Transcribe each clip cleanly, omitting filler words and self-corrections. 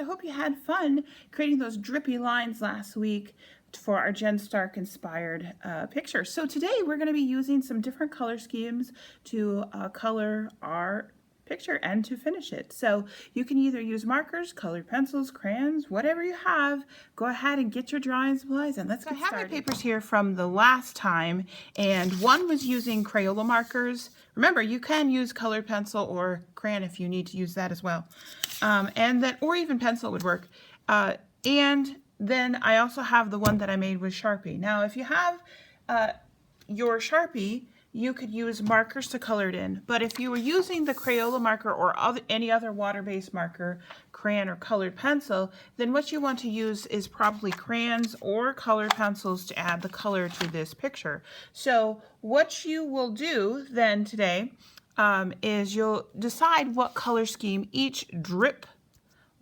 I hope you had fun creating those drippy lines last week for our Jen Stark inspired picture. So today we're going to be using some different color schemes to color our picture and to finish it. So you can either use markers, colored pencils, crayons, whatever you have. Go ahead and get your drawing supplies and let's get started. I have my papers here from the last time, and one was using Crayola markers. Remember, you can use colored pencil or crayon if you need to use that as well. Or even pencil would work. And then I also have the one that I made with Sharpie. Now, if you have your Sharpie, you could use markers to color it in. But if you were using the Crayola marker or any other water-based marker, crayon or colored pencil, then what you want to use is probably crayons or colored pencils to add the color to this picture. So what you will do then today is you'll decide what color scheme each drip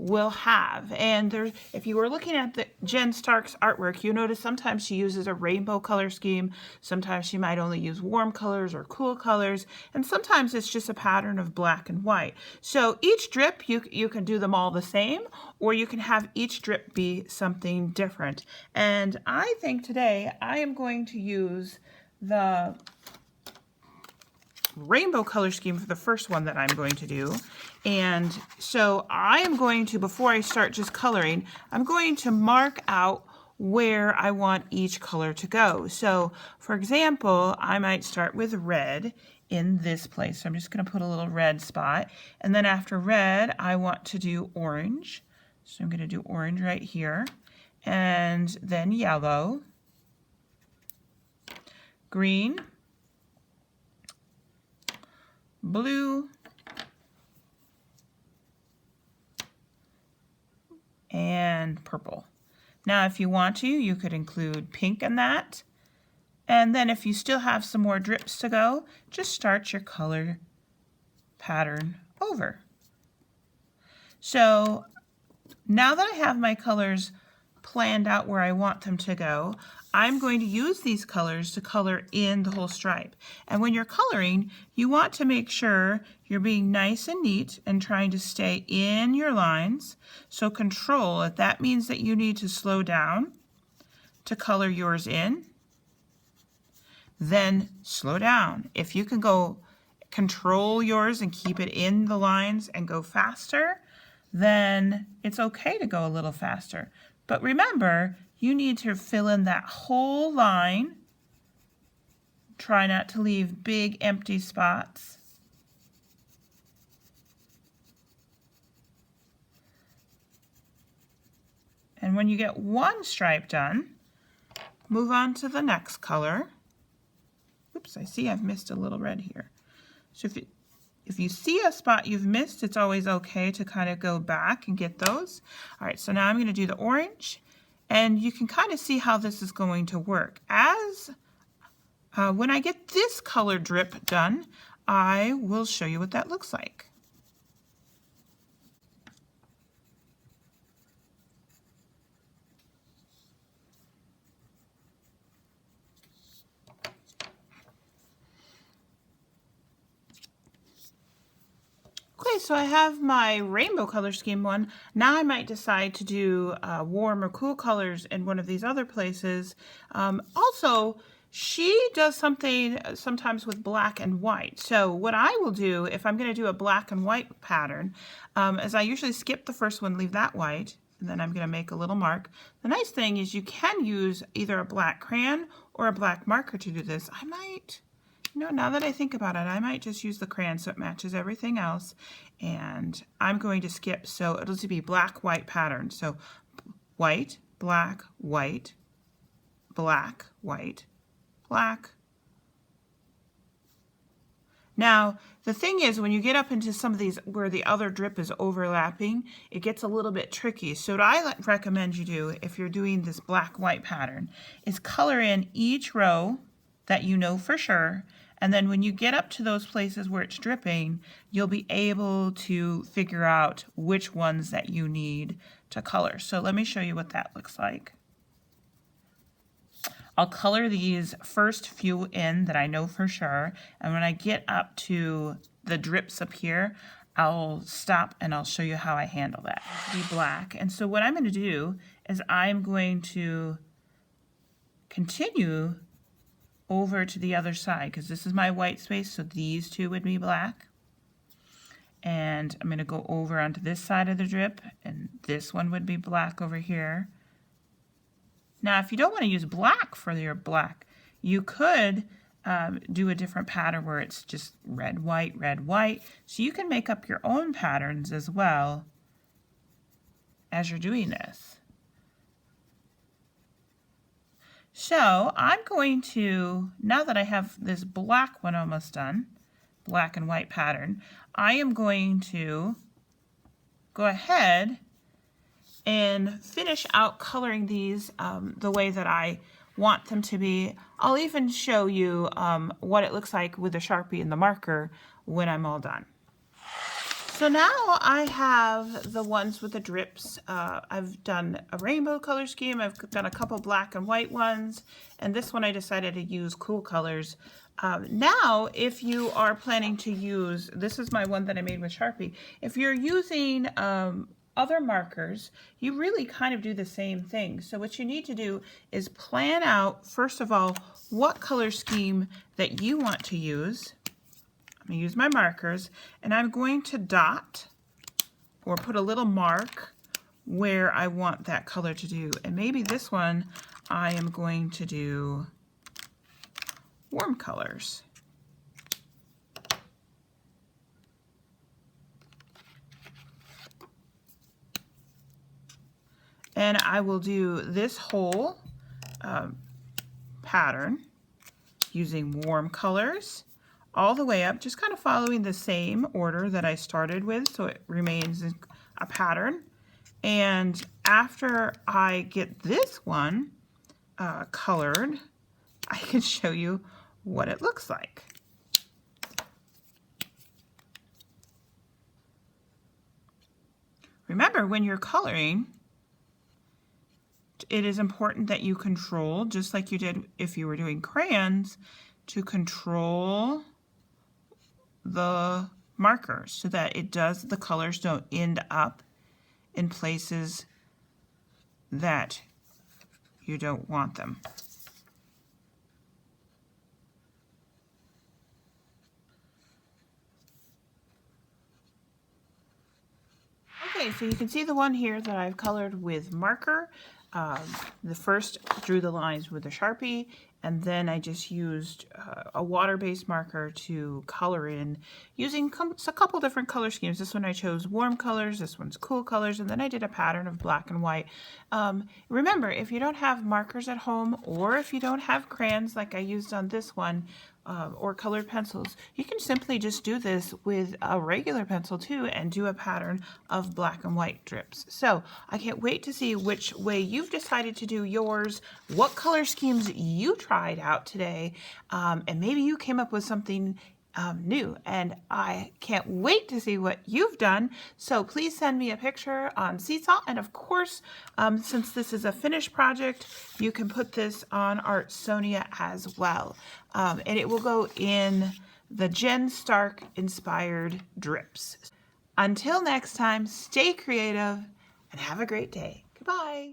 will have. And if you were looking at the Jen Stark's artwork, you notice sometimes she uses a rainbow color scheme, sometimes she might only use warm colors or cool colors, and sometimes it's just a pattern of black and white. So each drip, you can do them all the same, or you can have each drip be something different. And I think today I am going to use the rainbow color scheme for the first one that I'm going to do. And so I am going to, before I start just coloring, I'm going to mark out where I want each color to go. So for example, I might start with red in this place. So I'm just going to put a little red spot. And then after red, I want to do orange. So I'm going to do orange right here. And then yellow, green, blue, and purple. Now if you want to, you could include pink in that. And then if you still have some more drips to go, just start your color pattern over. So now that I have my colors planned out where I want them to go, I'm going to use these colors to color in the whole stripe. And when you're coloring, you want to make sure you're being nice and neat and trying to stay in your lines. So control, if that means that you need to slow down to color yours in, then slow down. If you can go control yours and keep it in the lines and go faster, then it's okay to go a little faster. But remember, you need to fill in that whole line. Try not to leave big empty spots. And when you get one stripe done, move on to the next color. Oops, I see I've missed a little red here. So if you see a spot you've missed, it's always okay to kind of go back and get those. All right, so now I'm going to do the orange. And you can kind of see how this is going to work. When I get this color drip done, I will show you what that looks like. Okay, so I have my rainbow color scheme one. Now I might decide to do warm or cool colors in one of these other places. Also, she does something sometimes with black and white. So what I will do, if I'm going to do a black and white pattern, is I usually skip the first one, leave that white, and then I'm going to make a little mark. The nice thing is you can use either a black crayon or a black marker to do this. I might... now that I think about it, I might just use the crayon so it matches everything else. And I'm going to skip, so it'll just be black, white pattern. So white, black, white, black, white, black. Now, the thing is, when you get up into some of these where the other drip is overlapping, it gets a little bit tricky. So what I recommend you do, if you're doing this black-white pattern, is color in each row that you know for sure. And then when you get up to those places where it's dripping, you'll be able to figure out which ones that you need to color. So let me show you what that looks like. I'll color these first few in that I know for sure. And when I get up to the drips up here, I'll stop and I'll show you how I handle that. It'll be black. And so what I'm going to do is I'm going to continue over to the other side because this is my white space, so these two would be black. And I'm going to go over onto this side of the drip, and this one would be black over here. Now, if you don't want to use black for your black, you could do a different pattern where it's just red, white, red, white. So you can make up your own patterns as well as you're doing this. So I'm going to, now that I have this black one almost done, black and white pattern, I am going to go ahead and finish out coloring these the way that I want them to be. I'll even show you what it looks like with the Sharpie and the marker when I'm all done. So now I have the ones with the drips. I've done a rainbow color scheme. I've done a couple black and white ones, and this one I decided to use cool colors. Now, if you are planning to use, this is my one that I made with Sharpie. If you're using other markers, you really kind of do the same thing. So what you need to do is plan out, first of all, what color scheme that you want to use. I'm going to use my markers, and I'm going to dot or put a little mark where I want that color to do. And maybe this one I am going to do warm colors. And I will do this whole pattern using warm colors all the way up, just kind of following the same order that I started with, so it remains a pattern. And after I get this one colored, I can show you what it looks like. Remember, when you're coloring, it is important that you control, just like you did if you were doing crayons, to control the markers so that the colors don't end up in places that you don't want them. Okay, so you can see the one here that I've colored with marker. The first drew the lines with a Sharpie, and then I just used a water-based marker to color in using a couple different color schemes. This one I chose warm colors, this one's cool colors, and then I did a pattern of black and white. Remember, if you don't have markers at home, or if you don't have crayons like I used on this one, or colored pencils, you can simply just do this with a regular pencil too and do a pattern of black and white drips. So I can't wait to see which way you've decided to do yours, what color schemes you tried out today, and maybe you came up with something new, and I can't wait to see what you've done. So please send me a picture on Seesaw, and of course, since this is a finished project, you can put this on Artsonia as well, and it will go in the Jen Stark inspired drips. Until next time, stay creative and have a great day. Goodbye.